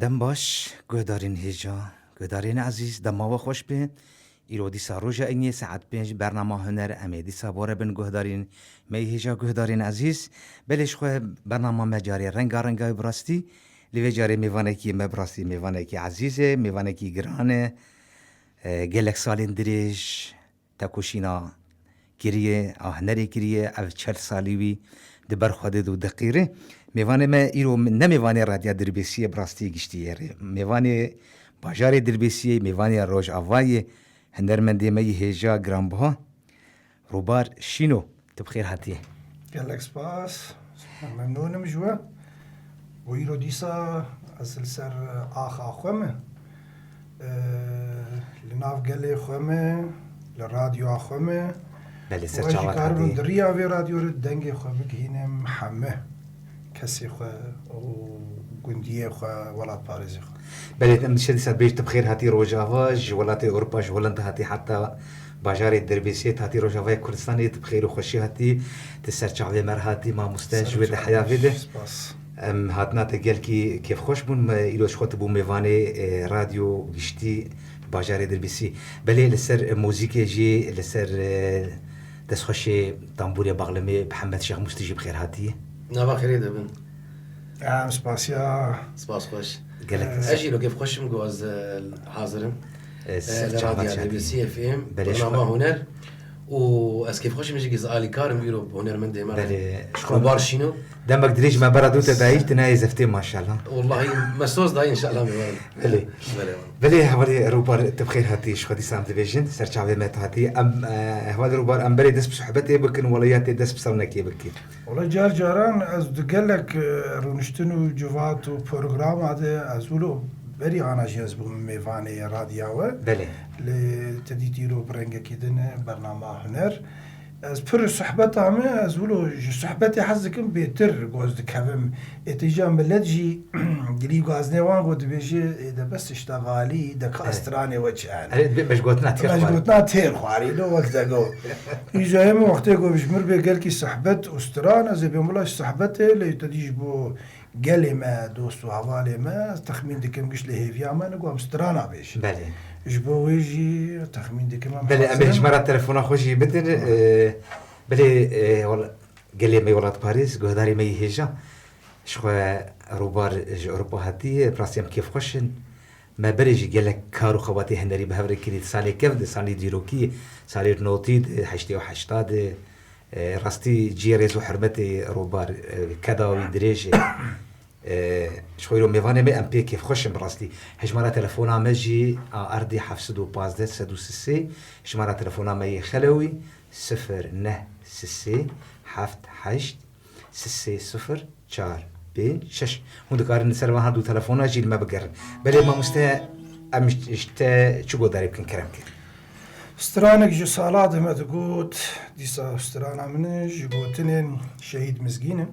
دم باش گهدارین هیجا گهدارین عزیز دم ما خوش به ایرودی ساروجا اینی ساعت 5 برنامه هنر امیدی سابوره بن گهدارین می هیجا گهدارین عزیز بلش خو برنامه مجاری رنگارنگای براستی لیو جاری میوانه کی مبراستی میوانه کی عزیزه میوانه کی گرانه گلک سالین دریش تکوشینا کریه آهنری کریه او 40 سالیوی دبر خود دو دقیقه میوانه ما ایرو نمیوانه رادیو دربیسیه براستی گشتیه میوانه باجار دربیسیه میوانه روز آوای هنرمندی می هیجا گرانبها روبار شینو تبخیر هاتیه گلک سپاس ممنونم جوا و ایرو دیسا اصل سر آخا خومه لناف گلی خومه لرادیو خومه بله سر چاوات کارون هاتی دریا وی رادیو رو دنگ خواه بگینم همه کسی خواه و گندیه خواه ولاد پارزی خواه بله مشهد سر بیش تبخیر هاتی روجاوا جولات اوروبا جولند هاتی حتی باجار دربیسیه هاتی روجاوا کردستانی تبخیر و خوشی هاتی تسر چاوی مر هاتی ما مستاج و حیا ویده سپاس هاتنا تقول کی کیف خوش بون ایلوش خود بون میوانه رادیو گشتی باجار دربیسی بله لسر موزیک جی لسر دست خوش تنبور باغلمه محمد شیخ مستجیب خیر هاتی نبا خیری دبن سپاسیا سپاس خوش قالك اجي لو كيف خوش مجوز حاضرم السر راديو بي سي اف ام بلاش برنامج هنر و اس كيف خوش مجي جزالي كارم يرو هنر من دي مره بله روبار شنو دمك دريج ما بردو تدايش تناي زفتي ما شاء الله والله مسوس داي ان شاء الله بله بله حوالي روبار تبخير هاتي شو دي سام ديفيجن سر شعبي مات هاتي ام حوالي روبار ام بري دس بصحبتي بكن ولياتي دس بصونكي بكي والله جاران از دقلك رونشتنو جوات و پروگرام هذا ازولو بري انا جاز بو ميفاني راديو بله لتديتيرو برنگه كيدن برنامج هنر از پر صحبت همه از ولو صحبت حزكم بيتر گوز دكم اتجاه ملجي گلي گاز نوان گود بيجي ده بس اشتغالي ده كاستراني وجهان مش قلتنا تير مش قلتنا تير خواري دو وقت اگو يجا هم وقت اگو بجمر بيقال كي صحبت استران زي بيملاش صحبته اللي تديج بو قالي ما دوست وحوالي ما تخمين دكم قش لهيفيا ما نقوم استرانا بيش بله جبو ويجي تخمين دكم بله امش مرات تلفون خوشي بدر بله والله قال لي مي ولاد باريس قهداري مي هيجا شخو روبار اوروبا هاتي براسيم كيف خوشن ما بريج قال لك كارو خواتي هنري بهوري كريت سالي كيف سالي ديروكي سالي نوتيد حشتي وحشتاد راستي جيريز وحرمتي روبار كذا ويدريج شويرو ميفاني مي ام بي كيف خوشم براستي هجمرا تلفونا مجي اردي حفصدو بازدت سدو سسي هجمرا تلفونا مي خلوي 0 سسي حفت حشت سسي 0 4 بين شش هون دكار نسر ما هادو تلفونا جيل ما بقر بلي ما مستا امشتا شو داري يمكن كلامك استرانك جو صالات ما تقول ديسا استرانا من جبوتنين شهيد مزجينه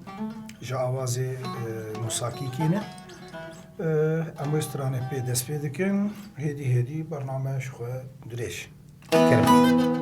جا آوازي موساكي كينه امو استرانه بي دس بيدكن هدي برنامج خو دريش كلامك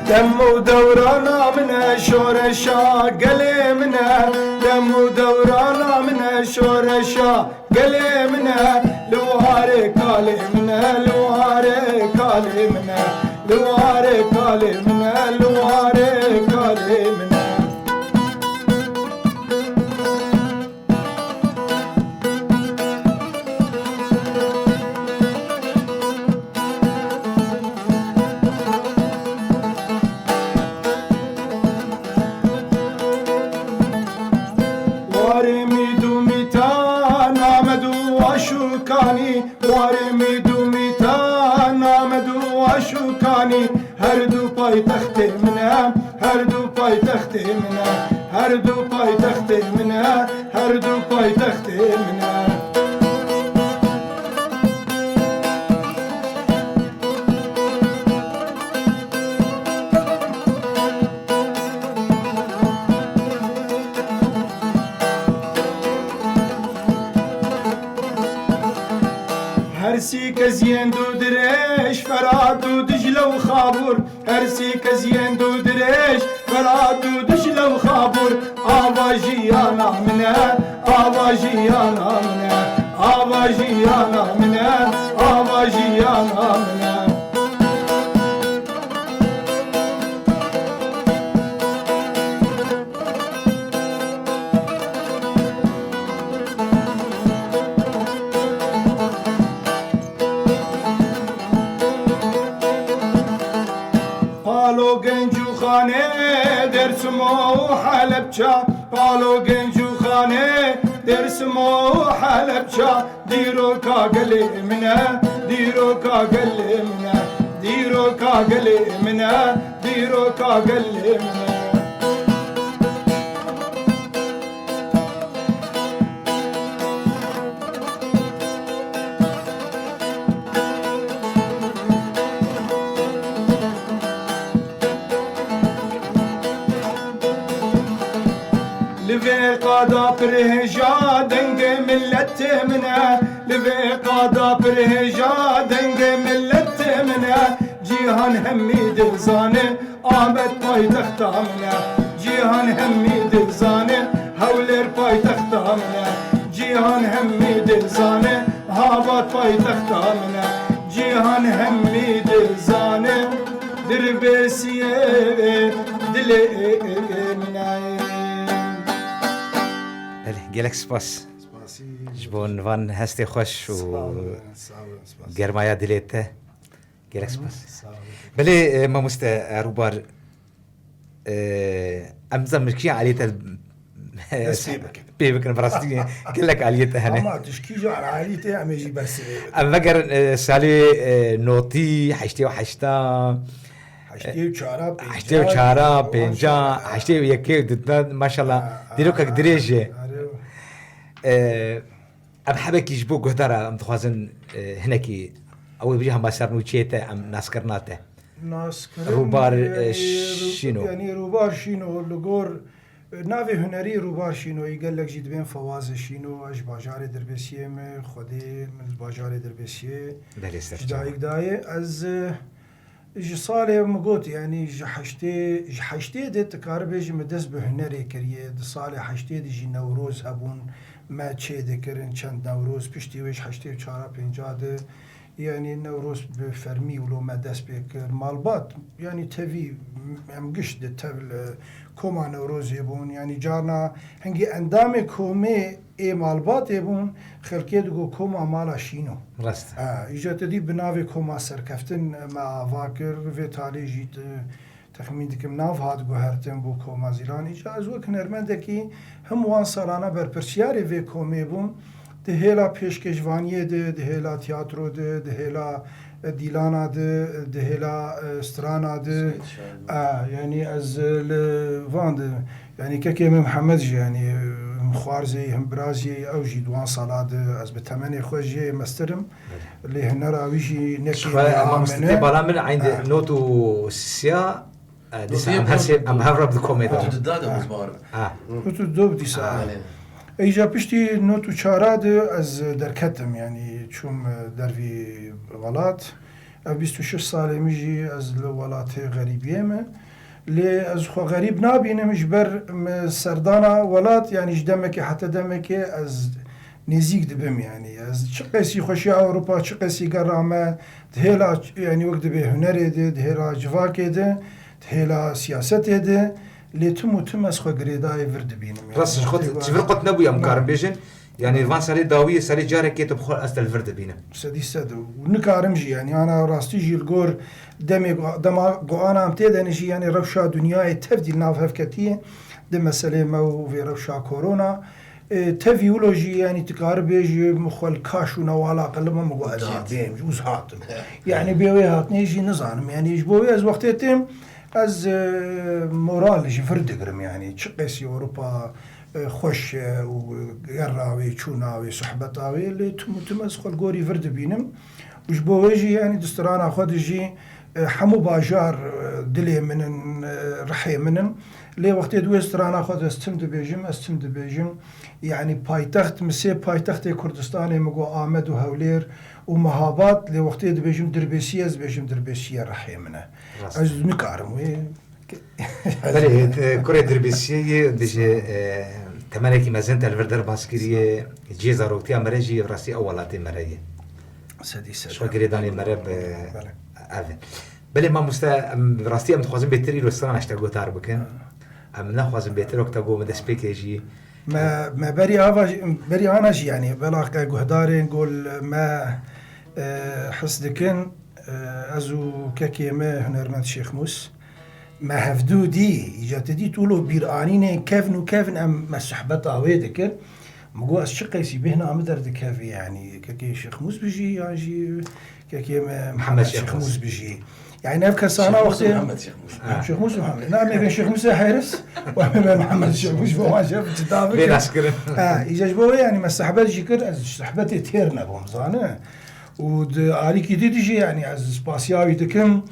دم دورانا من شورشا قلي منا دم دورانا من شورشا قلي منا لوهاري كالي منا لوهاري كالي منا لوهاري كالي منا لوهاري كالي منا وارمي دوميتا نامدو واشوكاني هردو باي تختي منها هردو باي تختي منها هردو باي تختي منها هردو باي تختي منها كزين دو دريش فراد ودجلة وخابور هرسي كزين دو دريش فراد ودجلة وخابور آواجيانا منها آواجيانا منها آواجيانا منها آواجيانا منها قالوا گنجو خانه درسمو حلبچا قالوا گنجو خانه درسمو حلبچا دیرو کاغلی منه دیرو کاغلی منه دیرو کاغلی منه دیرو کاغلی منه لفي قادا برهجا دنگ ملت منه لفي قادا برهجا دنگ ملت منه جيهان همي دلزانه آمد پای تختا منه جيهان همي دلزانه هولر پای تختا منه جيهان همي دلزانه هاوات پای تختا منه جيهان همي دلزانه دربسيه دل منه گلک سپاس جبون وان هستی خوش و گرمایا دلیته گلک سپاس بله ما مست روبار امزم مشكي عليته بيبكن براستي كلك عليته هنا ما تشكي جو على عليته عم يجي بس اما قر سالي نوتي حشتي وحشتا حشتي وشارا بينجا حشتي ويكي ما شاء الله ديروك دريجه ام حبك يجبو قهدرة ام تخوازن هناكي او بيجيها ما صار نوتشيته ام ناسكرناته روبار شينو يعني روبار شينو لغور ناوي هنري روبار شينو يقول لك جيت بين فواز شينو اش باجار دربسيه من خدي من باجار دربسيه جدايك داي از جصالي مقوت يعني جحشتي دي تقاربش مدس بهنري كريه دصالي حشتي دي جي نوروز هبون ما تشي ذكرن چند نوروز پشتی وش حشتي چارا پنجاده يعني نوروز بفرمي ولو ما دس بكر مالبات يعني تفي ام قشت تبل كوما نوروز يبون يعني جارنا هنگي اندام كومي اي مالبات يبون خلقية دقو كوما مالا شينو رست اجات دي بناوي كوما سركفتن مع فاكر في تالي جيت تخمين دكم ناف هاد گوهرتن بو كوما زيران اجاز وك نرمندكي هم وان سالانا برپرسياري في كومي بون دهلا پیشکشوانی دهلا تیاترو دهلا دیلانا دهلا استرانا يعني از لواند يعني كي محمد يعني مخارزي هم برازي او جي دوان صلاد از بتمني خوجي مسترم اللي هنا راويجي نكي مستي برامن عند نوتو سيا ام هافرب د كوميدا تداده مزبار تدوب دي ساعه ایجا پشتی نوتو چاراد از درکتم یعنی چوم دروی ولات 26 ساله میجی از ولات غریبیمه لی از خو غریب نابینمش بر سردانا ولات یعنی دمکی حتی دمکی از نزیک دبم یعنی از چه قصی خوشی اروپا چه قصی گرامه دهلا یعنی وقت به هنر ده دهلا جواکه ده دهلا سیاست ده ليتم وتم اسخو غريداي ورد بينم راس خد تفرقت نبويا مكارم بيجن يعني فان سالي داويه سالي جارك كي تبخل استل ورد بينم سدي سد ونكارمجي يعني انا راستي جي الجور دما قوانا امتدنجي يعني رفشا دنيا تبديل ناف هفكتي ده مساله مو في رفشا كورونا تفيولوجي يعني تقاربيجي مخل كاشو نوالا قلما مقعد بيم جوز هاتم يعني بيوي هاتني يجي نظام يعني يجبوي از وقتتم از مورال جفرد قرم يعني تشقيسي أوروبا خوش وقراوي تشوناوي صحبتاوي اللي تمس خل قوري فرد بينم وش بوجي يعني دسترانا خود جي حمو باجار دلێ منن ڕحێ منن لێ وەختێ دوێ سترانە خۆ دەستم دەبێژم یعنی پایتەخت مسێ پایتەختی کوردستانی مگۆ ئامەد و هەولێر و مەهاباد لێ وەختێ دەبێژم دربێسیە ئەس بێژم دربێسیە ڕحێ منە ئەس نکارم وێ کوڕێ دربێسیە بێژێ تەمەێکی مەزن تەلڤەر دەرباسکریە جێ زارۆکتیا مەرەژی ڕاستی ئەو وڵاتی مەرەیە گرێدانی مەرە ئەێن بەێ مامۆستا ڕاستی ئەم دخوازم بێتری ڕۆستان هەشتا گۆتار بکەن ئەم ناخوازم بێتر وەکتە بۆ مە دەستپێکێژی بەری ئانەژی یانی بەلاقە گوهدارێن گۆل مە حس دکن ئەز و کەکێمە هونەرمەند شێخ موس ما هەفتوو دی ئیجاتدی توولۆ بیرانینێ کەفن و کەفن ئەم مەسحبەت ئاوێ دەکرد مگو ئەس چ قەیسی بێنە ئەمە دەردەکەوی ینی کەکێ شێخ موس بژی یاژی کەکێ محەممەد شێخ موس بژی يعني ناف كسانة وقتي شيخ موسى محمد نعم يا شيخ موسى حارس وأنا محمد شيخ موسى ما شاف كتابك بين عسكر يجوا يعني ما سحبت جيكر سحبت تيرنا بومزانة وعليك يديجي يعني از سباسياوي دكم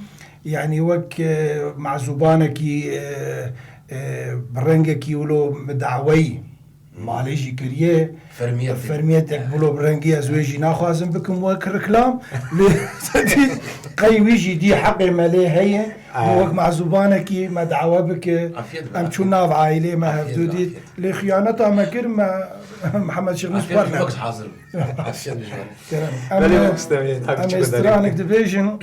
يعني وك مع زبانكي برنجكي ولو مدعوي ماليجي كريه فرميتك بلو برنجي ازويجي ناخذ بكم وك ركلام قيويجي دي حقي مالي هي وك مع زبانكي ما دعوه بك ام شونا عائله ما هفدودي لخيانتها ما كرمه محمد شيخ مصبرنا حاضر استرانك ديفيجن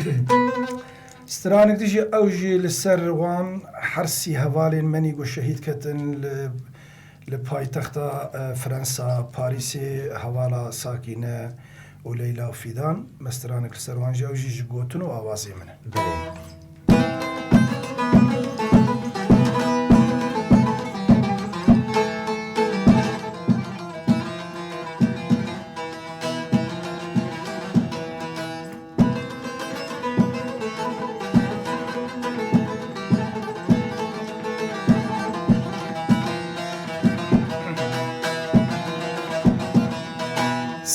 استرانك تجي اوجي للسر وان حرسي هوالين مني جو شهيد كتن لپایتخت فرانسا پاریس حوالا ساکینه و لیلا و فیدان مسترانک لسروانجی او جیج گوتن و آوازی منه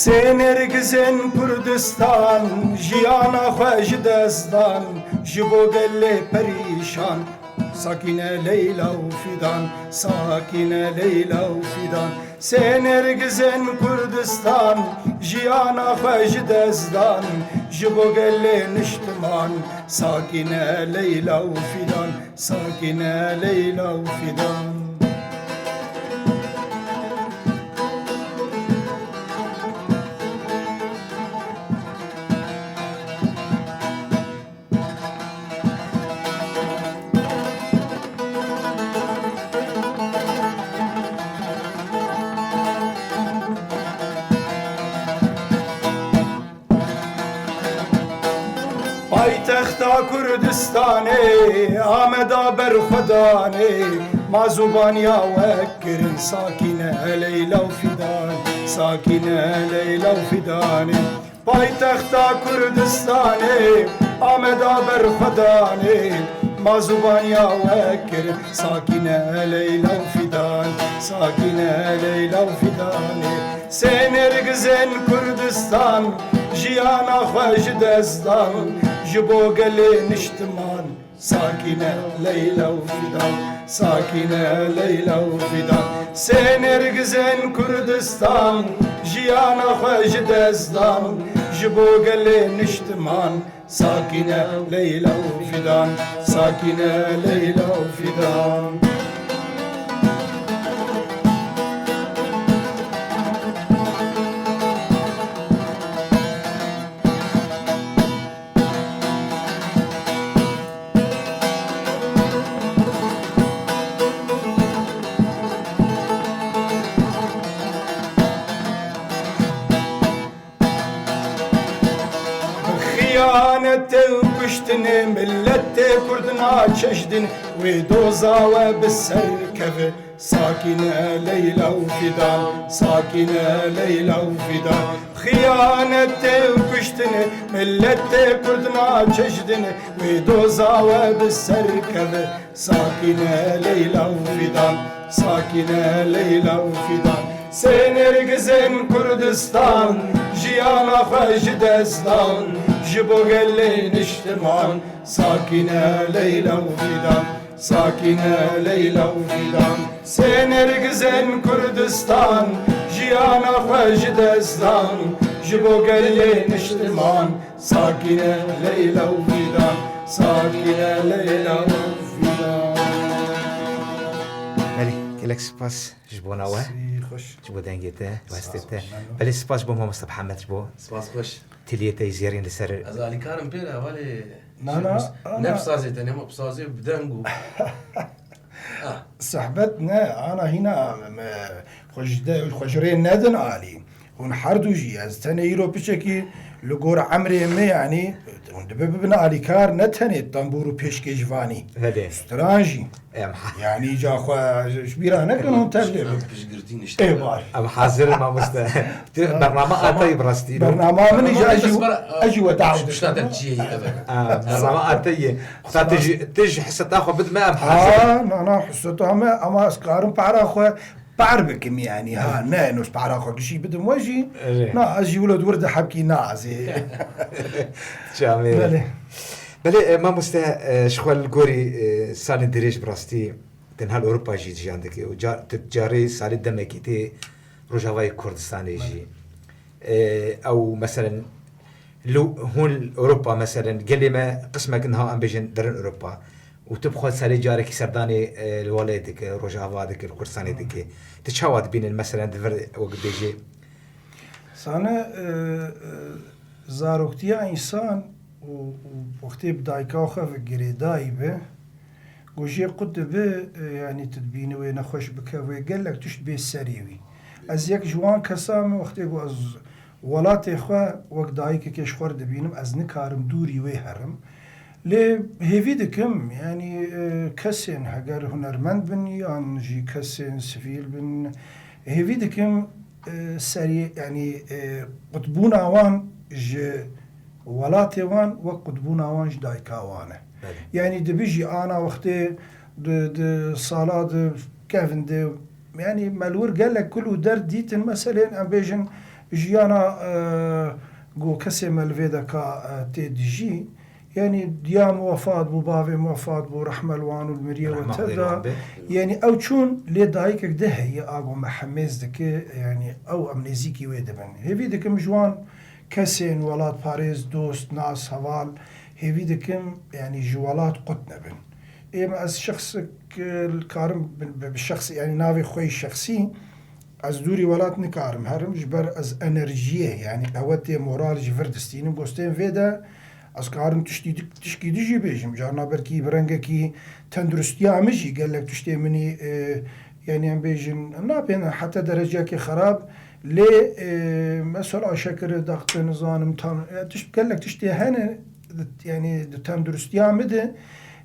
سێنێرگزێن کوردستان ژیانە خوێژ دەستدان ji bo gelê perîşan sakîne Leyla û fîdan sakîne Leyla û fîdan sênêrgizên Kurdistan jiyana xwe ji destdan ji bo gelê niştiman sakîne Leyla û fîdan sakîne Leyla û fîdan پایتختا کردستانê Ameda berxwedanê ma zubaniya wekkirin sakîne Leyla û fîdan sakîne Leyla û fîdanê paytexta Kurdistanê Ameda berxwedanê ma zubaniya wekkirin sakîne Leyla û fîdan sakîne Leyla û fîdanê sênêrgizên Kurdistan jiyana xwe ji destdan ji bo gelê niştiman sakîne Leyla û fîdan sakîne Leyla û fîdan sênêrgizên Kurdistan jiyana xwe ji destdan ji bo gelê niştiman sakîne Leyla û fîdan sakîne Leyla û fîdan خيانته وكشتني ملتي كردنا تشجدن ودوزا وبالسر كفي ساكنة ليلى وفدان ساكنة ليلى وفدان خيانته وكشتني ملتي كردنا تشجدن ودوزا وبالسر كفي ساكنة ليلى وفدان ساكنة ليلى وفدان سênêrgizên Kurdistan jiyana xwe ji destdan جبو قلي نشتمان ساكنة ليلى وفدان ساكنة ليلى وفدان سنرقزن كردستان جيانا خوش دستان جبو قلي نشتمان ساكنة ليلى وفدان ساكنة ليلى وفدان بله كلك سباس جبونا واه خوش جبو دنگيته واسطته بله سپاس بو محمد محمد جبو سپاس خوش تليته زيارين لسر از علی کارم پیره ولی أنا- تنها ما بسازي بدنگو صحبتنا أنا هنا خجرين ندن عالي هون حردو جي از تنه يرو بشكي لقور عمري ما يعني ببنا علي كار نتنه تنبورو بيشكي جواني هذا سترانجي يعني جا خوا شبيرا نكنون تلي پیش گرتی ايه نشته باش ام حاضر ما مست برنامج اتاي براستي برنامج من اجي ودعوة مش نادر تجي ابدا برنامج اتاي خاطر تجي حسه تاخذ بد ما ام حاضر أنا حسيتها أما أسكارم بعرا خوا بعربكم يعني ها نانوس بعرا خوا كشي بدم وجي نا أجي ولد ورد حبكي نازي جميل بله بله ما مست شغل غوري سال دريج براستي تنها اوروبا جي عندك وجاري سال دمكيتي روجاواي كردستان يجي او مثلا لو هون اوروبا مثلا قال ما قسمك انها ام بيجن درن اوروبا وتبخل سالي جارك سرداني الوالدك روجاوادك الكردستانيتك تشاوت بين مثلا دفر وقت بيجي سانه زاروكتيا إنسان ووقتي بدايكا خا في جريداي به وجي قد به يعني تدبيني وين خوش بك وقال لك تشت بي سريوي از يك جوان كسام وقتي از ولاتي خوا وقت دايك كيش خور دبينم از نكارم دوري وي هرم لي هيفي دكم يعني كسين هجر هنرمند بني عن جي كسين سفيل بن هيفي دكم سري يعني قطبونا وان ج ولاتي وان وقطبونا وان ج دايكا وانه يعني دبيجي انا وقتي د صالات كيفن دي يعني مالور قال لك كله در ديتن مثلا ام بيجن جيانا جو كسي مالفيدا كا تي دي جي يعني ديام وفاة بو بافي وفاة بو رحمة الوان والمريا وتدا يعني او تشون لي دايك ده هي اغو محمز دك يعني او امنيزيكي ويدبن هيفي دكم جوان كسين ولاد باريس دوست ناس هوال هيفي دكم يعني جوالات قطنا بن اما از شخصك الكارم بالشخص يعني نافي خوي شخصي از دوري ولات نكارم هرم جبر از انرجيه يعني قوتي مورال جفردستين بوستين فيدا از کارم تشکی دیجی بیشم جانا برکی برنگه کی تندرستی عمیجی قال لك تشتي مني يعني ام بيجن نابين حتى درجة كي خراب لي مثلا شكر ضغط نظام تام قال لك تشتي هنا يعني تندرستی عمده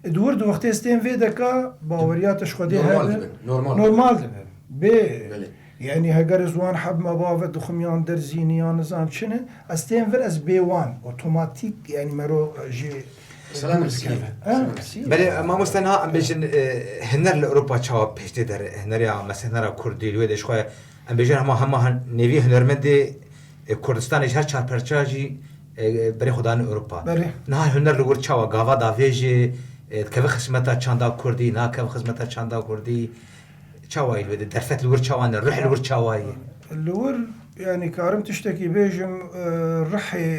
دورد وقت استين في دكا باورياتش خدي هذا نورمال به يعني هجر زوان حب ما بافت دخميان درزينيان نظام شنو استين فر از بي وان اوتوماتيك يعني مرو جي سلام مسكين بله ما مستنها ام بيجن هنر لاوروبا تشاو بيشتي در هنر يا مثلا هنر كردي لويد شويه ام بيجن هم نيفي هنرمند كردستان هر چار پرچاجي بري خدان اوروبا نه هنر لور تشاو غاوا دافيجي كيف خدمتا چاندا كردي نا كيف خدمتا چاندا كردي تشاواي الود درفت الور تشاوان الروح الور تشاواي الور يعني كارم تشتكي بيجم رحي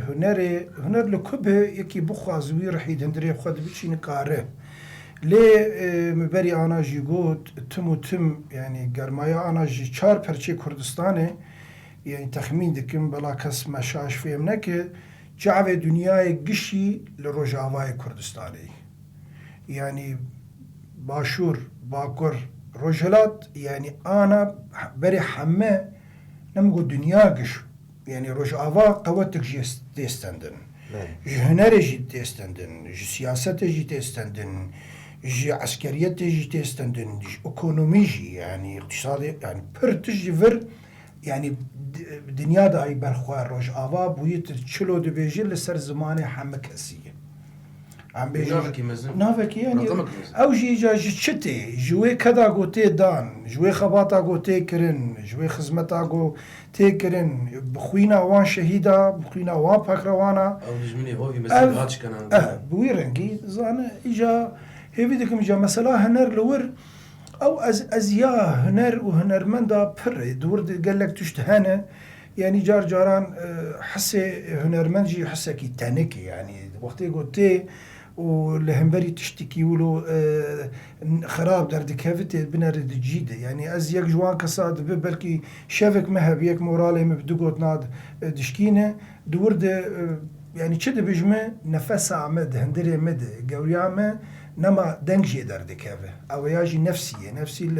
هنر لكبه يكي بخوا زوي رحي دندري خد بتشين كاره لي مبري انا جيغوت تم يعني گرمايا انا جي چار پرچه كردستانه يعني تخمين دكم بلا كس مشاش فيهم نك جعوه دنياي قشي لروجاواي كردستاني يعني باشور باكر رجلات يعني أنا بري حمى نمقو دنيا قش يعني رجعوا قوتك جي تستندن هنر جي تستندن جي سياسة جي تستندن جي عسكرية جي تستندن جي اقونومي جي يعني اقتصادي يعني برتجي فر يعني دنيا داي برخوار رجعوا بويت تشلو دبيجي لسر زماني حمى كسية ام بیجی ناوکی مزن. ناوکی یعنی رقمك مزن. او جی جا چتی جوی کدا گوته دان جوی خباتا گوته کرن جوی خدمتا گوته کرن بخوینا وان شهیدا بخوینا وان پکروانا او دجمنی هوی مزن هاتش کنن. بوی رنگی زانه ایجا هیوی دکم ایجا مثلا هنر لور او از یا هنر و هنرمندا پر دور قالك تشتهانه يعني جار جاران حسي هنرمنجي حسي كي تانيكي يعني وقتي قلتي ولهمبري تشتكي ولو خراب در دكافتي بنار جيدة يعني از يك جوان كساد بلكي شافك مهب يك مورالي مبدقوت ناد دشكينه دورد يعني چه بجمه نفس عمد هندري مد قوريامه نما دنجي در دكافه او ياجي نفسي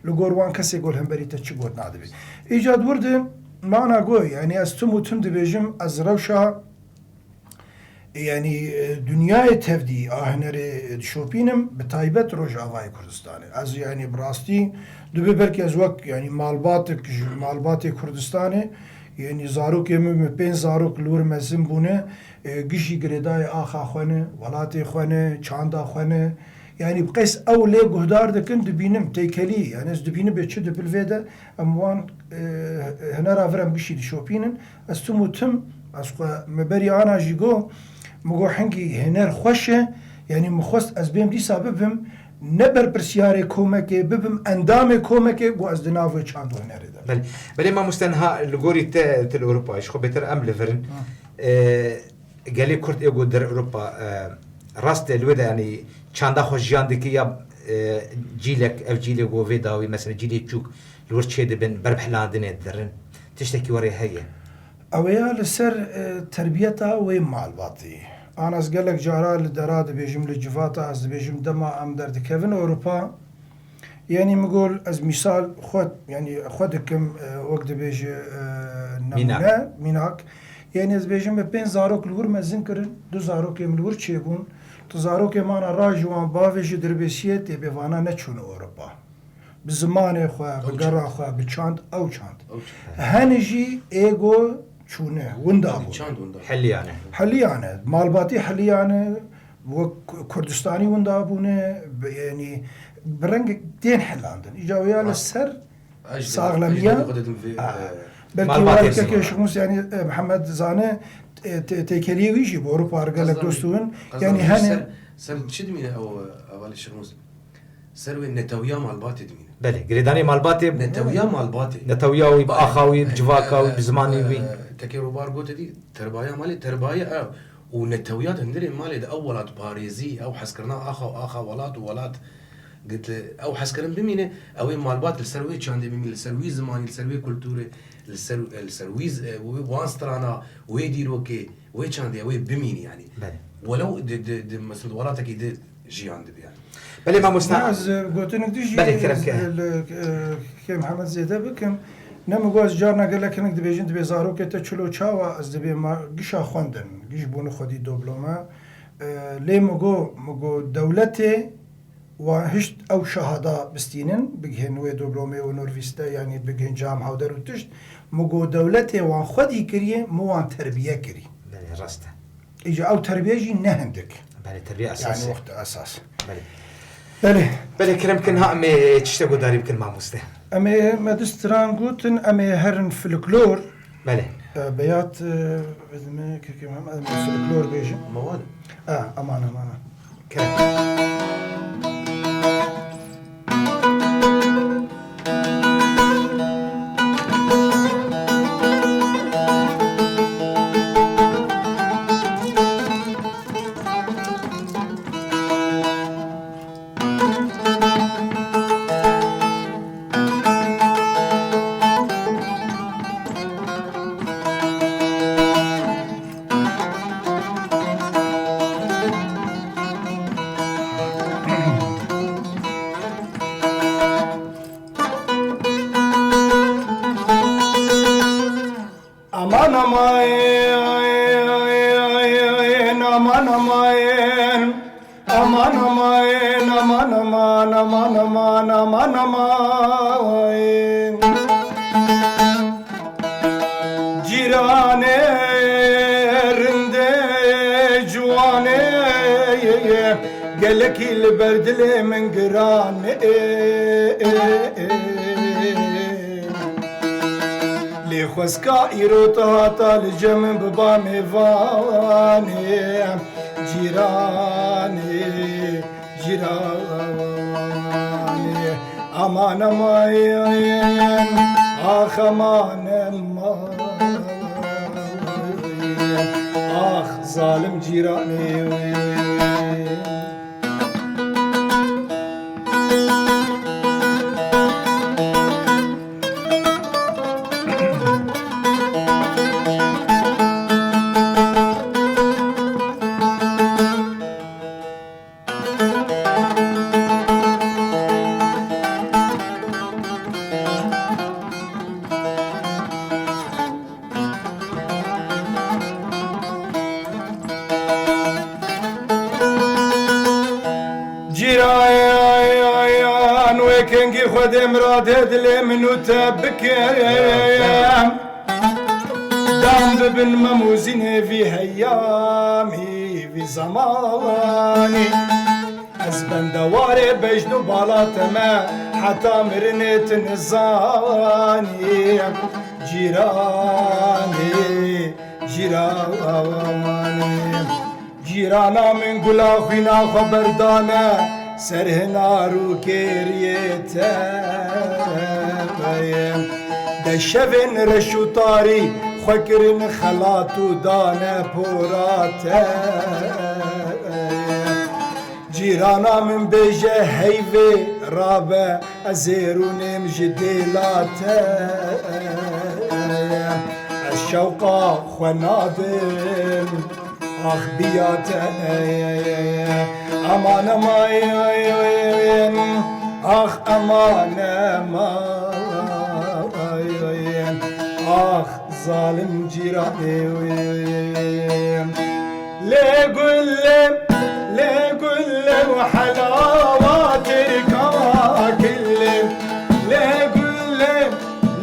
لغوروان كسي قول همبري تشقوت ناد بي ايجاد ورد معنا قوي يعني استمو تم دبيجم از روشا يعني دنياي تفدي آهنري شوبينم بتايبت روج آواي كردستاني از يعني براستي دبي بركي از وقت يعني مالباتي كردستاني يعني زاروك يمم بين زاروك لور مزم بونه گشی گردای آخا خونه ولات خونه چاندا خونه يعني بقيس او لي گهدار دكن دبينم تيكلي يعني از دبينم بيتش دبلفيدا اموان هنا رافرم گشي دي شوبينن استمو تم اسقا مبري انا جيگو مگو حنگي هنر خوشه يعني مخوست از بهم دي سببم نبر برسياري كومكي ببم اندام كومكي بو از دناوي چاندو هنر ده بل ما مستنها الجوري تل اوروبا ايش خو بيتر ام ليفرن قالي كرت ايجو در اوروبا راست الودا يعني چاندا خوشيان دكي يا جيلك او جيلك وفيداوي مثلا جيلي تشوك الورد شيد بن بربحلان دنيا درن تشتكي وري هي اويا لسر تربيتا وين مال باطي انا از قالك جارا لدراد بيجم لجفاتا از بيجم دما ام درد كيفن اوروبا يعني مقول از مثال خود يعني خودكم وقت بيجي نمونه ميناك يعني از بيجم بين زاروك الور مزن كرن دو زاروك يم الور چيبون تو زاروك مانا راجوان باويج دربسيت بيوانا نچون اوروبا بزمان خو بقرا خو بچاند او چاند هنجي ايجو چونه وندا حليانه مالباتي حليانه وكردستاني وندا بونه يعني برنگ دين حلاندن اجاويا للسر ساغلميا بلكي كشموس يعني محمد زانه تيكلي ويجي باوروبا قالك دوستون يعني هنا سر شدمينه او اول الشموس سروي نتويا مالباتي دمينه بله گریدانی مالباتي نتويا مالباتي نتوياوي باخاوي بجواكاوي بزماني بي تكيرو بارغوت دي تربايا مالي تربايا ونتويات هندري مالي ده اولات باريزي او حسكرنا اخا ولات قلت او حسكرن بمينه او مالبات السروي چاندي بمين السروي زماني السروي كولتوري السرويز وانسترانا ويديروكي وي چاندي وي بمين يعني بله ولو مثل ولاتك دي جي عند يعني بله ما مستعد از گوتنك ديجي بله كلام كي محمد زيدا بكم نم گوز جارنا قال لك انك دبيجن دبي زاروك تشلو چاوا از دبي ما گشا خوندن گش بون خودي دوبلوما لي مگو دولتي وهشت او شهاده بستينن بگهن و دوبلومي و نورويستا يعني بگهن جام هاودر وتشت مگو دولتي وان خودي كريه مو وان تربيه كري بله راسته اجا او تربيه جي نهندك بله تربيه اساس يعني وقت اساس بله بله كلام كنها امي تشتغل داري بكل ما مسته امي ما دستران قوتن امي هرن فلكلور بله بيات ما كيف فلكلور بيجي مواد امانه كلام Cirane rinde cuane قالك البرد لي من قران لي خسكا إيروتها طالجم ببا ميفاني جيراني جيراني أمان ماين آخ أمان ماين آخ ظالم جيراني جيران وكنجي خد مراد هدلي منو تبكيم دام ببن مموزين في هيامي في زماني أزبن دواري بجنو بالاتما حتى مرنت نزاني جيراني جيراني جيرانا من قلا خوينا خبردانا سرهنا رو كريتا دشفن رشو طاري خكرن خلاتو دانا بوراتا جيرانا من بيجه هيفي رابا ازيروني مجديلاتا الشوقة خنادم آخ بياتا أمان ماين آخ أمان ماين آخ ظالم جيراني لقل وحلاوات ركاكل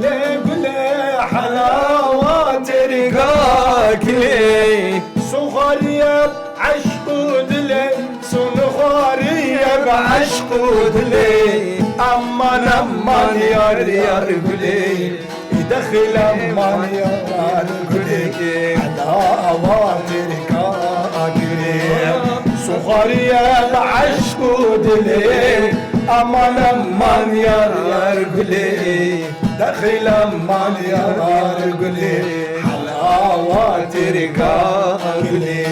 لقل حلاوات ركاكل سخرية بعشق دلي سنخرية بعشق دلي أمان يار قلي يدخل أمان يار قلي على أواترك أقري سخرية بعشق دلي أمان يار قلي دخل أمان يار قلي حلاواترك أقري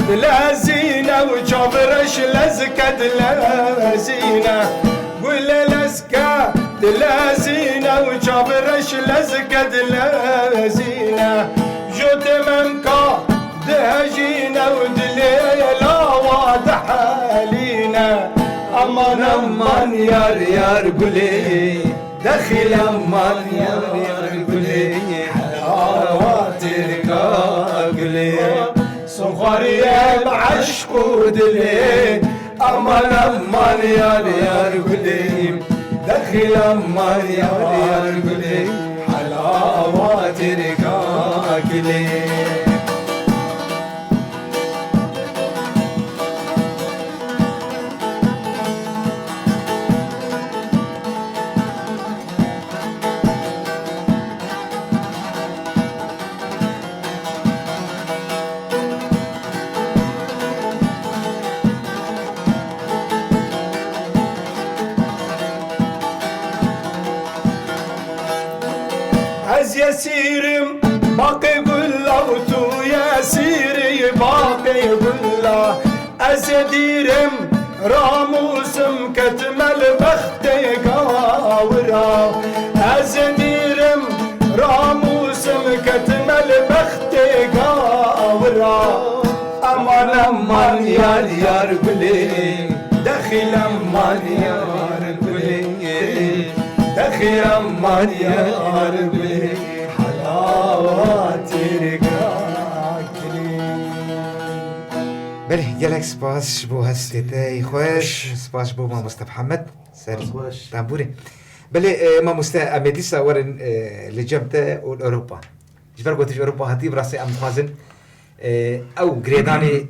لازينة وجبرش لزكة لازينة قول لزكة لازينة وجبرش لزكة لازينة جوت منكا دهجينة ودليلة واضح علينا أمان يار قولي دخل أمان يار قولي حلاواتك قولي سخرية بعشق دلي أمان يار قولي دخل أمان يار قولي حلاوات ركاكلي از يسيرم باقي قلا وتو يسيري باقي قلا از ديرم راموسم كتمل بختي قاورا از ديرم راموسم كتمل بختي قاورا أمان يار قولي دخل أمان يار قولي خيام مانيا عربي حلاواتي رقاكلي. بله گلک سپاس بو هستیتای خوش، سپاس بو ما مصطفى محمد سر خوش. تنبوري. بله ما مصطفى امدی سوارن لجبته اوروبا جبر قلتش اوروبا هاتي براسي ام خوازن او گریدانی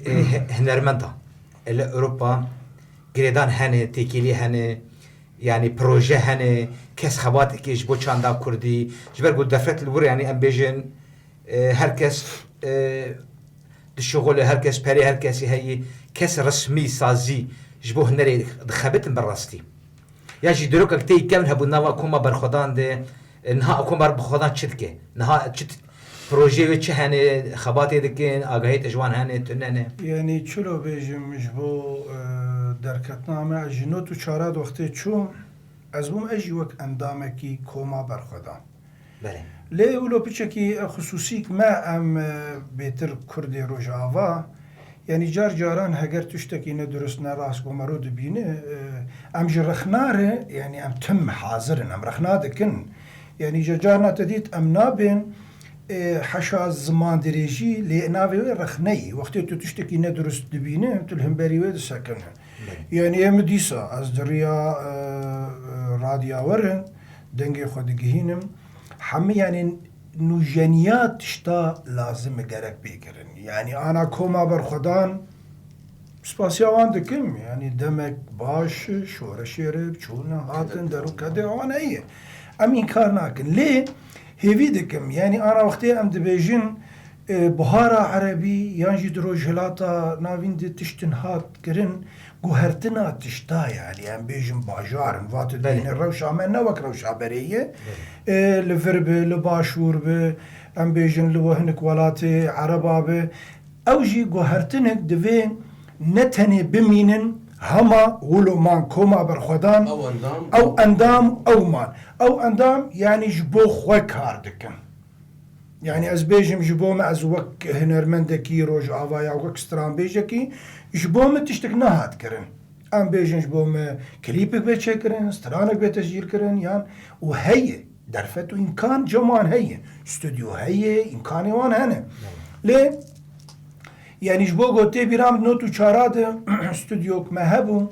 هنرمندا اوروبا گریدان هنه تکیلی هنه يعني بروجه هنه كاس خبات كيش بو چاندا كردي جبر قلت دفرت الور يعني ام بيجن هركس الشغل هركس بري هركس هي كاس رسمي سازي جبو هنري دخبت براستي ياجي دروك كتي كم هبو نوا كوما برخدان ده نها كوما برخدان شتكه نها شت بروجي وچ هنه خبات دكين اگاهيت اجوان هنه تننه يعني چلو بيجم جبو درکتنامه جنوت و چاراد وقتی چوم از بوم اجی وک اندامکی کوما برخودان بله لی اولو پیچکی خصوصی که ما ام بیتر کردی روژاوا یعنی جار جاران هگر تشتکی ندرست نراس بومرو دبینه ام جرخناره یعنی ام تم حاضرن ام رخنادکن یعنی جارنا تدیت ام نابین حشا زمان دريجي لناوي رخني وقت تشتكي ندرس دبينه تلهم بريوي ساكنه يعني يم ديسا از دريا راديا ورن دنگي خود گهينم هم يعني نوجنيات شتا لازم گرك بيكرن يعني انا كوما برخدان سپاسیا وان دکم يعني دمك باش شورا شيرب چونا هاتن درو كده وانا ايه ام انكار ناكن ليه هيفي دكم يعني انا وقتي ام دبيجن بهارا عربي يانجي درو جلاتا نافين دي تشتنهات كرن قهرتنا تشتا يعني ام بيجن باجارن وات دين الروشا ما نوك روشا بريه لفرب لباشور ب ام بيجن لوهنك ولاتي عربا ب اوجي قهرتنك دفين نتني بمينن هما ولو مان كوما برخدان او اندام او مان او اندام يعني جبو خوي كاردكن يعني از بيجم جبو ما از وك هنرمندكي روج افايا وك ستران بيجكي جبو ما تشتك نهات كرن ام بيجن جبو ما كليبك بيتشكرن سترانك بيتسجيل كرن يعني وهي درفتو امكان جمان هي استوديو هي امكاني وان هنا ليه يعني جبو قلت بيرام نوتو چاراد استوديوك مهبو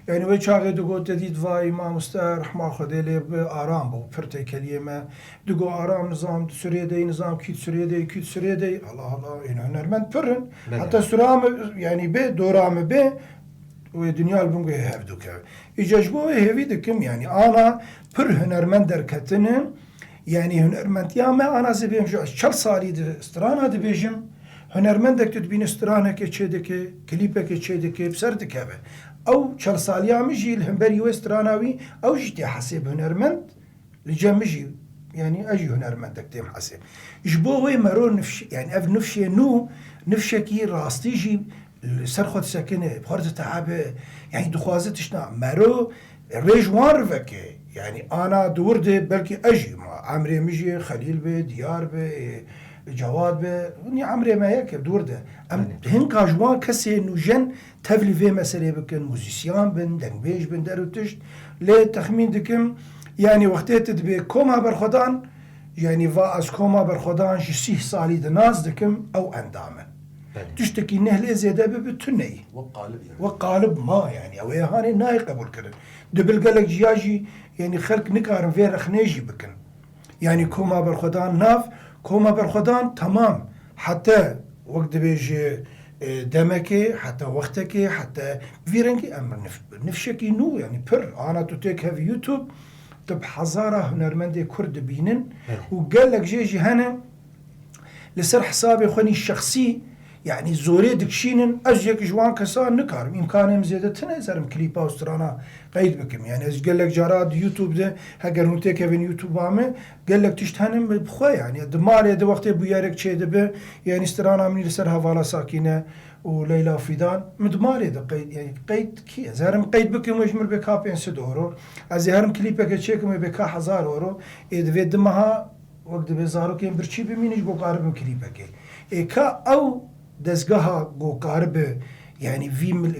يعني وي چاغه دو قلت ديد واي ما مسترح ما خديلي بآرام بو فرتي كلمة دو آرام نظام سوريا دي نظام كيت سوريا دي الله إنه هنرمند فرن حتى سرام يعني بي دورام بي ودنيا البنغو هفدو كاو إجا جبو هيفي دكم يعني أنا پر هنرمند دركتنن يعني هنرمند يا ما أنا زي بيهم شل صالي دي استرانا دي بيجم هنرمندك تدبين استرانك چيدك كليبك چيدك بسردك هبه او چل ساليا مجي الهمبري وستراناوي او جيتي حسيب هنرمند لجمجي يعني اجي هنرمندك تيم حسيب جبوه مرو نفش يعني اف نفشي نو نفشكي راستيجي سرخوت ساكنه بخارج تعب يعني دخوازتشنا مرو ريجوان رفكي يعني انا دورد بلكي اجي ما عمري مجي خليل بي ديار بي جواد به نی عمره ما یک دور ده ام هن کاجوان کسی نوجن تفلی في مسئله بکن موزیسیان بن دنبیج بن دروتش لی تخمین دکم يعني وقتی تدبی کوما برخدان يعني و از کوما برخدان جسیح سالی دناز دکم او اندامه تشتكي نهل زيادة بتني وقالب ما يعني او هاني ناي قبول كرن دبل قالك جياجي يعني خلق نكارن في رخنيجي بكن يعني كوما برخدان ناف كوما برخدان تمام حتى وقت بيجي دمكي حتى وقتك حتى فيرنكي امر نفشكي نو يعني بر انا تتيك في يوتيوب تب حزارة هنرمندي كرد بينن وقال لك جيجي هنا لسر حسابي خوني الشخصي يعني زوري دكشينن اجيك جوان كسان نكارم امكانهم زيادة تنزرم كليبا وسترانا قيد بكم يعني از قال لك جاراد يوتيوب ده هاجر نوتيك في يوتيوب عامه قال لك تشتهنم بخوي يعني دمالي ده وقت بيارك تشي ده يعني استرانا من لسر هوالا ساكنه وليلى فيدان مدمالي ده قيد يعني قيد كي زهرم قيد بكم ويجمل بكا بينس دورو از هرم كليبك تشيكم بكا 1000 اورو ادوي دمها وقت بزارو كين برشي بمينج بو قارب كليبك اي كا او دزگاه گو قارب يعني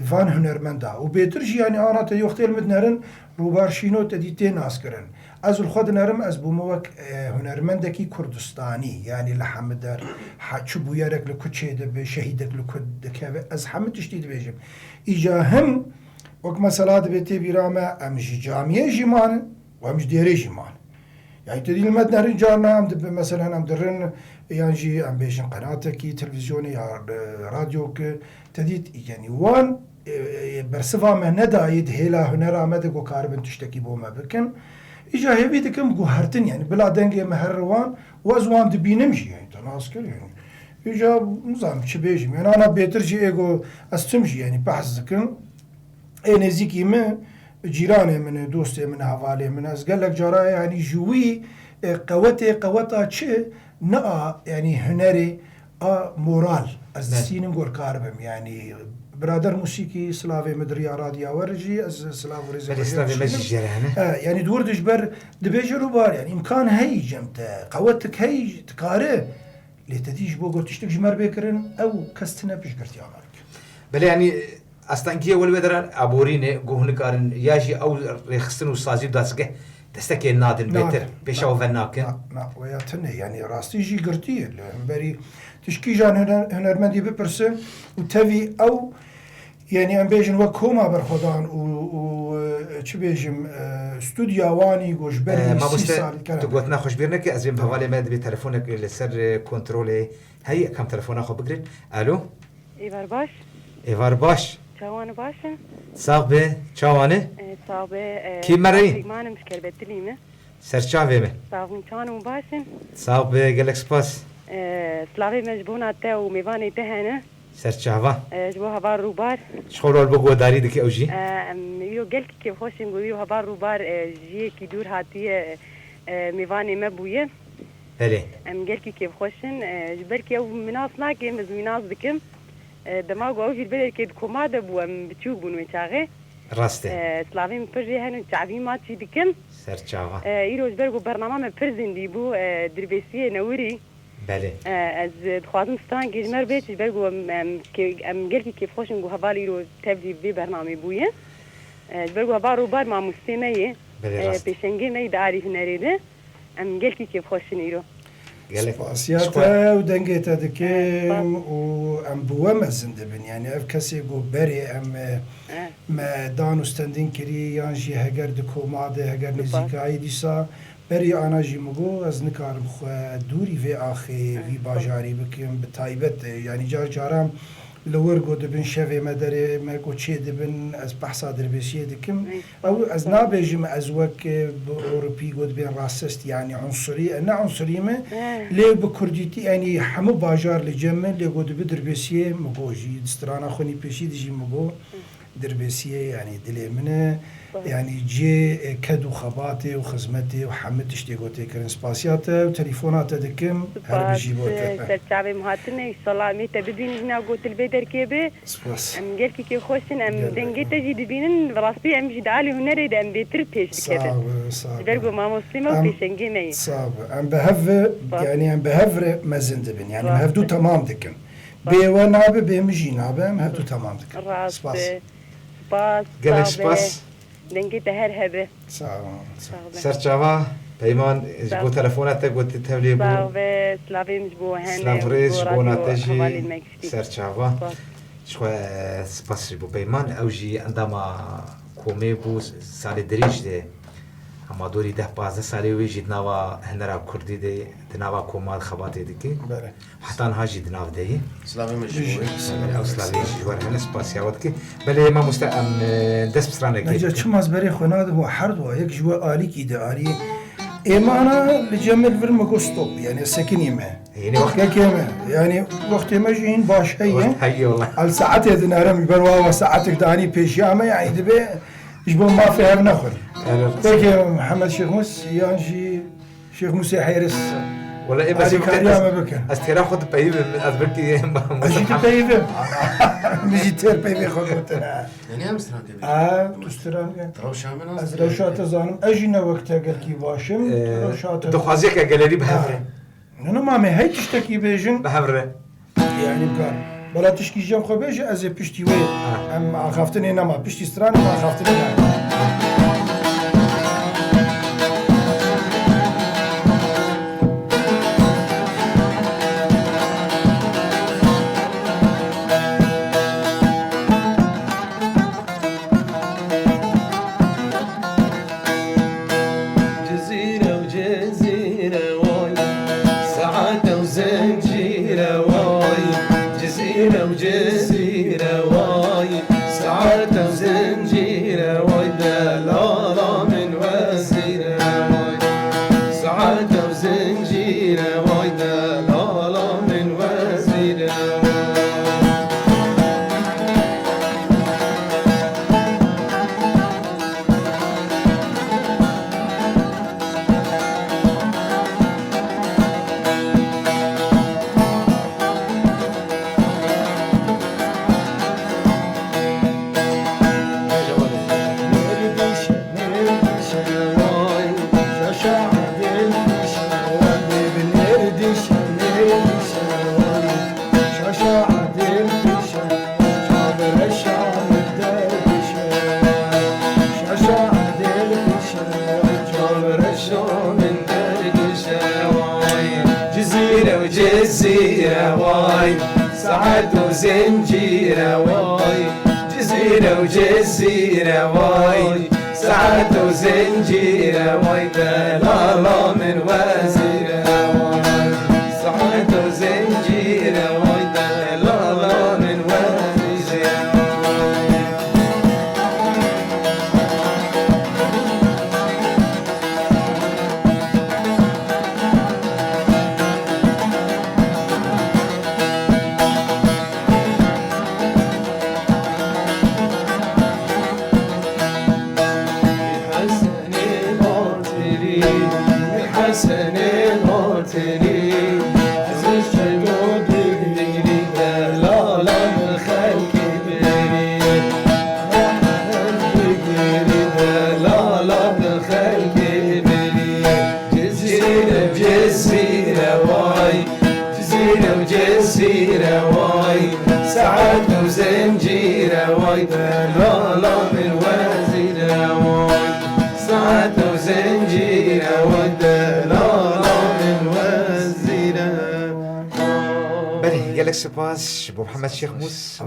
فان هنرمندا وبيترجي يعني أنا تدي وقت المدنرن روبارشينو تدي تناس كرن از الخود نرم از بوموك هنرمندا كي كردستاني يعني لحمدار حتشبو يارك لكوتشي دب شهيدك لكود دكابه از حمد تشتيد بيجم إجا هم وك مثلا دبيتي بيراما أمجي جامعة جيمان وأمجي ديري جيمان يعني تدي المدنرن جارنا أم دب مثلا أم درن يعني أم بيجن قناتكي تلفزيوني يا راديوك تديت يعني وان برسفا ما ندايد هلا هنرا مدك وكاربن تشتكي بوما بكن إجا هبي دكم جوهرتن يعني بلا دنجة مهروان وازوان دبينمشي يعني تناسكر يعني إجا نظام شبيجي يعني أنا بيترجي إيجو أستمشي يعني بحث ذكن أي نزيكي من جيراني من دوستي من حوالي من أز قال لك جرا يعني جوي قوتا شيء نا يعني هنري مورال از سينم غور كاربم يعني برادر موسيقي سلافي مدري راديا ورجي از سلاف ورزق سلافي مجي يعني دور دجبر دبيجرو بار يعني امكان هي جمت قوتك هي تقاره لتديج بو قلت تشتك جمر بكرن او كستنا بيش قرتي عمرك بل يعني استنكيه والبدر ابورينه غون كارن ياجي او رخصن وسازي داسكه تستكي النادل بيتر بيشاو فناك نا ويا تنه يعني راستي جي قرتي بري تشكي جان هنرمندي ببرسن وتفي او يعني ام بيجن وكوما برخدان و چه بيجم استوديو واني گوش بري ما بست تقولنا خوش بيرنك از بين حواله ما دبي تليفونك لسر كنترول هي كم تليفون اخو بقرن الو ايوار باش چاوان باشن صاحب چاوانه صاحب کی مرئی منم مشکلتلیمه سرچاوه مه صاحب چانو باشن صاحب گلکس پاس سلاوی مجبونه تا و میوانی تهنه سرچاوا جبو هوا روبار شخور البقوة داري دكي اوجي يو قلت كيف خوشين قولي هوا روبار جي كي دور هاتي میوانی مبويه هلي قلت كيف خوشين جبرك يو مناس ناكي مز مناس دكم دماغ اوجي البلد كي كوماده بو بتشوبون ويتاغي راسته سلاوی مپرجی هنو چاوی ما چی دکم سرچاوا ایروز برگو برنامه مپرزن دی بو دربیسیه نوری بله از خوازم ستان گیجمر بیتش برگو ام گلکی کیف خوشن گو حوالی رو تبدی بی برنامه بویه برگو هوا رو بار ما مستمعه پیشنگی می داری هنریده ام گلکی کیف خوشن ایرو سپاسياتا ودنجيتا دكيم وام بوما زندبن يعني اف كسي جو بري ام ما دانو ستاندين كري يانجي هجر دكو ماده هجر نزيكاي ديسا بري انا جي مگو از نكارم خو دوري في اخي في باجاري بكم بتايبت يعني جار جارام لور قد بن شفي مدري ما قد شيء دبن از بحثا دربيسيه دكم او از نابجم از وك اوروبي قد بن راسست يعني عنصري انا عنصري ما ليه بكرديتي يعني حمو باجار لجمل ليه قد بدربيسيه مگوجي دسترانا خوني بيشي دجي مگو دربيسيه يعني دلي منه يعني جي كدو خباتي وخزمتي وحمد تشتيقوتي كرن سباسياته وتليفونات دكم هر بجيبوته سرچاوي مهاتنه ان شاء الله ميت بدين هنا قلت البيدر كيبه سباس ام قالكي كي خوشن ام دنجيتا جي دبينن راسي ام جدالي هنري دم بيتر بيش كده صعب برغو ما مسلمه وبيشنجي مي صعب ام بهف يعني ام بهفر مزندبن يعني مهفدو تمام دكم بيونابه بيمجينابه مهفدو تمام دكم سباس قالك سباس دنجيتا هر هبه سرچاوا پیمان جبو تلفونات قلت تبلي بو سلاوي مجبو هن سلافريز بوناتجي سرچاوا شو سپاس بو پیمان اوجي عندما کومه بو سال دريج ده اما دوری 10-15 سالی ویجی دنوا هنرا کردی ده دنوا کومال خباتی دکی حتی هاجی دنوا دهی سلاوی مجبوری او سلاوی جوار هنس پاسیاوت کی بله ما مستعم دست بسرانه کی نجا چه مزبری خوناد هو حرد و یک جوا آلی کی ده آلی ایمانا لجمل فرم گستوب يعني سكني ما يعني وقت كيما يعني وقت ما جين باش هي هي والله على ساعات يدنا بروا ساعتك داني بيشامه يعني دبي يجبون ما فيها بناخذ تيجي محمد شيخ موس يانجي شيخ موسى حيرس ولا ايه بس استيرا خد بايبه من ازبركي اجيت بايبه ميجيتر بايبه خدتنا يعني امستران تستران تروشامنا از روشات زانم اجينا وقتها قال كي باشم روشات دخوازيك قالري بهفره انا ما هي تشتكي بيجن بهفره يعني بقى بەڵا تشکی ژەم خۆ بێژە ئەزێ پشتی وێ ئەم ئاخافتنێ نەما پشتی سترانی ئاخافتنێ ناکە جزيرة واي سعد وزنجيرة واي جزيرة وجزيرة واي سعد وزنجيرة واي دلالة من وزيرة واي سعد وزنجيرة واي دلالة من وزيرة حسن الموتني عزيز الموت يقدري دلالة من خلق بري يقدري دلالة من خلق بري جزيرة بجزيرة واي جزيرة وجزيرة واي سعد وزنجيرة واي دلالة من وزيرة واي سعد وزنجيرة ودلالة من وزيرة بله گلک سپاس بو محمد شیخ موس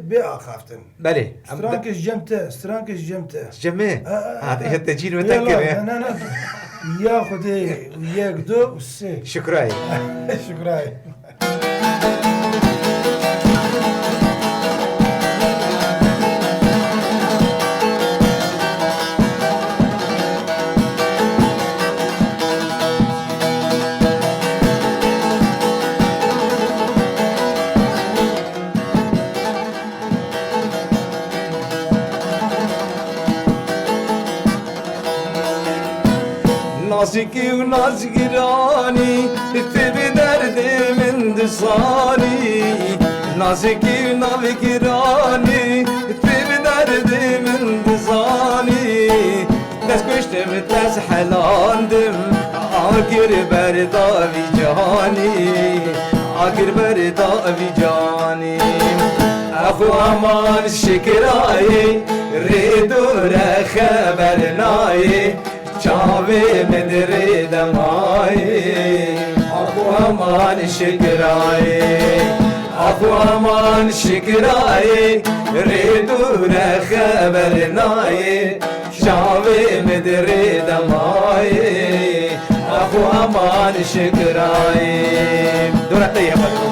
بێ ئاخافتن بله سترانکش جەمتە سترانکش جەمتە جمع هذا التجيل متذكر یا خودێ یەک دو سێ شكراي شکرای نازکی و نازگرانی تبی درد من دسانی نازکی و نازگرانی تبی درد من دسانی دست کشتم دست حلاندم آگر برداوی جهانی آگر برداوی جهانی اخو امان شکرایی ریدو را خبر نایی چاوی مدری دمایی اخو امان شکرایی اخو امان شکرایی ریدو را خبر نایی چاوی مدری دمایی اخو امان شکرایی دورة طيبة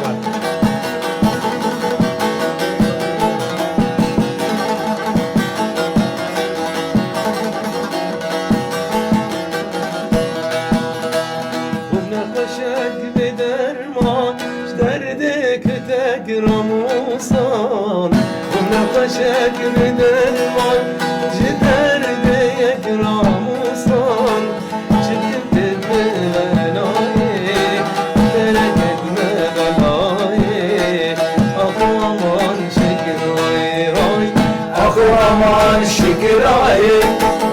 رموسان ونقشك من الماء جدر ديك رموسان شدت بغناي تركت بغناي أخو أمان شكراي أخو أمان شكراي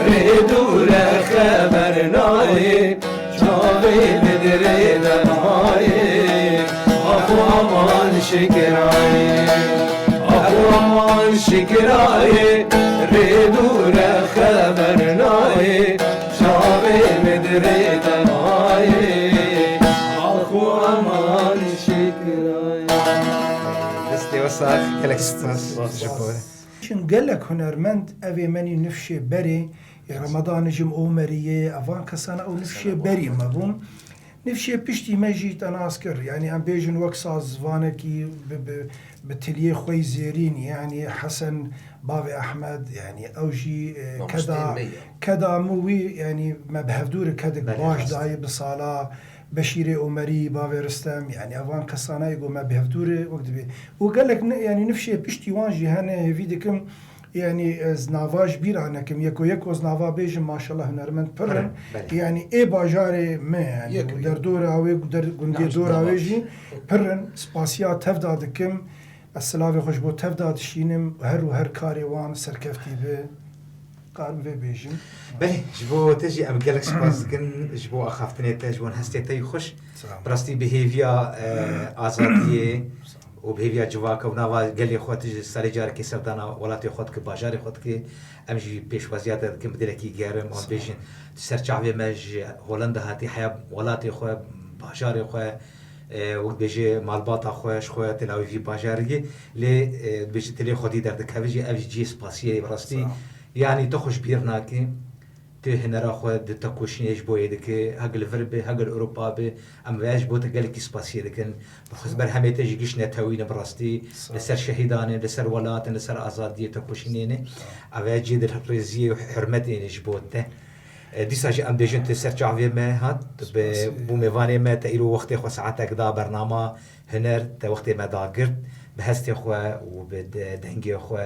ريدو لخبرناي شاوي مدري دماي أخو أمان شكراي شکرای اخوامان شکرای ریدور خبر نای شابه مدره تنای اخوامان شکرای دستي وساخ كلك ستاس جبوره شن قالك هنرمند أبي مني نفشي بري رمضان جم أومرية أفان كسانة أو نفشي بري مبون نفشي بشتي ما جيت أنا أذكر يعني أم بيجن وكساز فانكي بتليه خوي زيرين يعني حسن بابي أحمد يعني أوجي كدا موي يعني ما بهفدور كدك باش داي بصالة بشير عمري بابي رستم يعني أفان كسانة يقول ما بهفدور وقت بي وقال لك يعني نفشي بشتي وانجي هنا فيديكم يعني زناواج بيرانكم يكو زناوا بيجم ما شاء الله هنرمند برن يعني اي باجاري ما يعني در دور اوي در گندي دور اويجي برن سپاسيا تفدادكم السلاوي خوشبو تفداد شينم هر كاري وان سركفتي به قارم في بيجم بله جبو تجي ام قالك سباس كن جبو اخافتني تجبون هستي خوش براستي بهيفيا ازاديه وبهيفيا جواكا وناوا قال لي خواتي سالي جاركي سردانا ولاتي خوتك باجاري خوتك امجي بيش وزياده كم بدلكي غيرم اون بيجن سرچاوي مج هولندا هاتي حياه ولاتي خو باجاري خو وقت بيجي مالباطا خوش خو تلاوي في باجاري لي بيجي تلي خدي دردك هاجي اف جي سباسيه براستي يعني تخش بيرناكي هنا راخو دتاكوشين ايش بو يدك هاجل فربي هاجل اوروبا بي ام واش بو تقالك سباسيه لكن بخص برهميته جيش نتاوين براستي لسر شهيدان لسر ولات لسر ازاديه تاكوشينين اواجي دل ريزي وحرمتين ايش بوته ديساجي ام بيجن تسر جافي ما هات بو ميفاني ما تايرو وقت خو ساعتك دا برنامج هنر تا وقت ما داغرت بهستي خو وبدنجي خو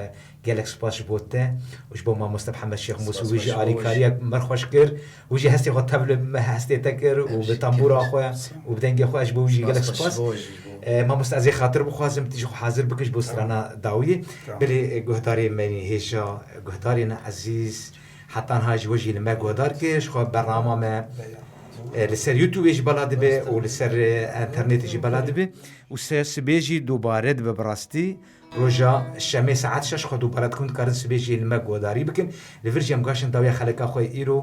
جالك سباش بوته وش بو ما محمد الشيخ موسى ويجي علي كاريا مرخوش كر ويجي هستي خو تبل ما هستي تكر وبتامبورا خو وبدنجي خو اش بوجي جالك سباس ما مستعزي خاطر بخوازم تيجي حاضر بكش بوسترانا داويه بلي جهداري مني هيشا جهدارينا عزيز حتى هاج وجهي لما جهدار كش خو برنامج ما لسر يوتيوب يجي بلاد به ولسر انترنت يجي بلاد به وسر سبيجي دوباره ببراستي روجا الشمي ساعات شش خدو برات كنت كارن سبيجي المقوداري بكن لفرجي مقاشن داوية خلقا خوي إيرو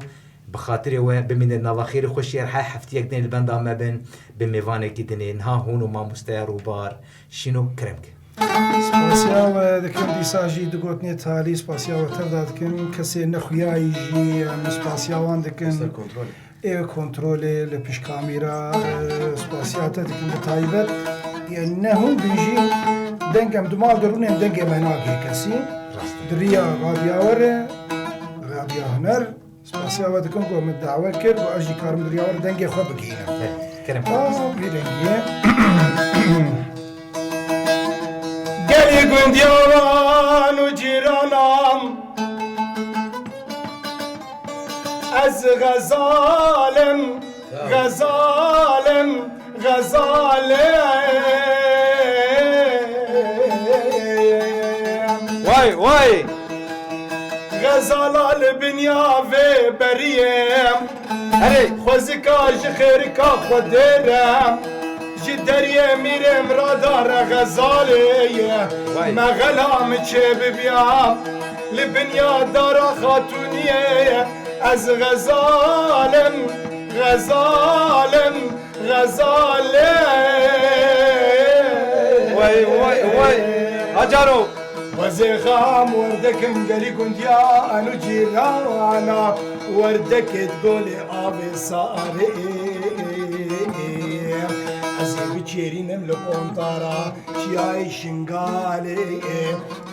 بخاطر و بمن النواخير خوشي رح حفتيك دين البندا ما بين بميفانك دينين ها هون وما مستير وبار شنو كرمك سپاسیا و دکم دیساجی دگوتنی تالی سپاسیا و ترداد کن کسی نخویا یجی سپاسیا وان دکن کنترل لپیش کامیرا سپاسیات دکن بتایبت يعني نهم بيجي دنجم دماغ درونين دنجم هناك كسي دريا راديا هنر سپاسیا و دکم کو مدعوه کرد و اجی کارم دريا ور دنجي خو بگیرم كلام بيدنجي گلی گندیان و جیرانم از غزالم واي غزال البنيا في بريم هري خوزكا جخيركا خديرم جدريه ميرم رادار غزالي ما غلام تشيب بيام لبنيا دار خاتونيه از غزالم واي هجروا وزخام وردكم قالي كنت يا أنو جيرانا وردك تقولي أبي صاري أزي بتشيري نملك قنطرة شياي شنقالي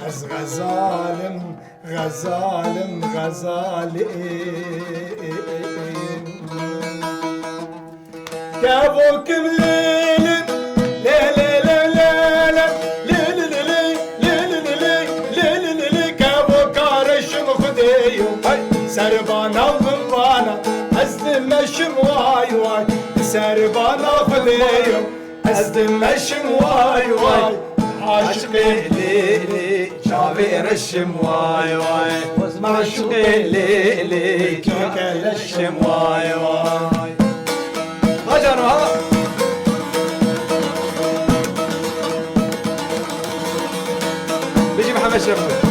أز غزالم كابوكم ليلي سربانا وبانا أزدم مشم واي سربانا خذيهم أزدم مشم واي عاشقي ليلي شافي رشم واي عاشقي ليلي كيكا رشم واي هجروا مشرف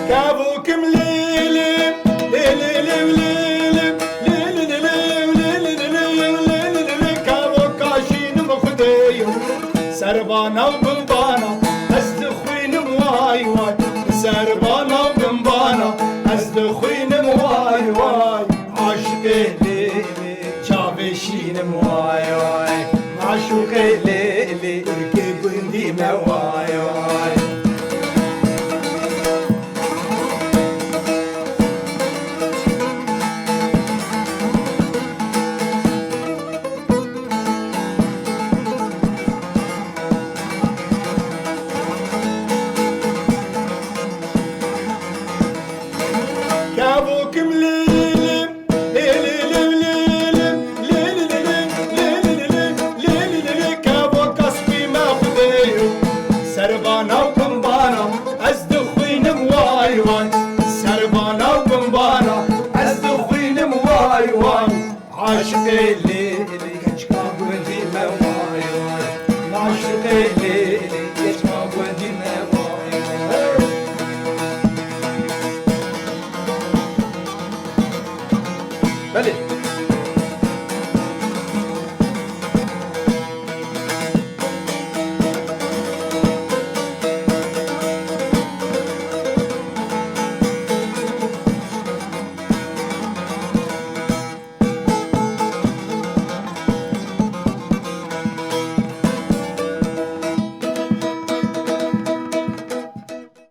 كابوكم ليلم ليلم ليلم ليلم كابوك عشين مخديو سربانا وبنبانا أزدخوين مواي واي سربانا وبنبانا أزدخوين مواي واي عاشقي ليلي شابشين مواي واي عاشقي ليلي ركب ندي مواي واي كابوكم ليلم ليلم ليلم ليلم كابوك أصفي ما خديو سربانا وبنبانا أزدخوين مواي واي سربانا وبنبانا أزدخوين مواي واي عاشقي ليلي كشكاب ودي مواي واي عاشقي ليلي كشكاب ودي مواي واي بله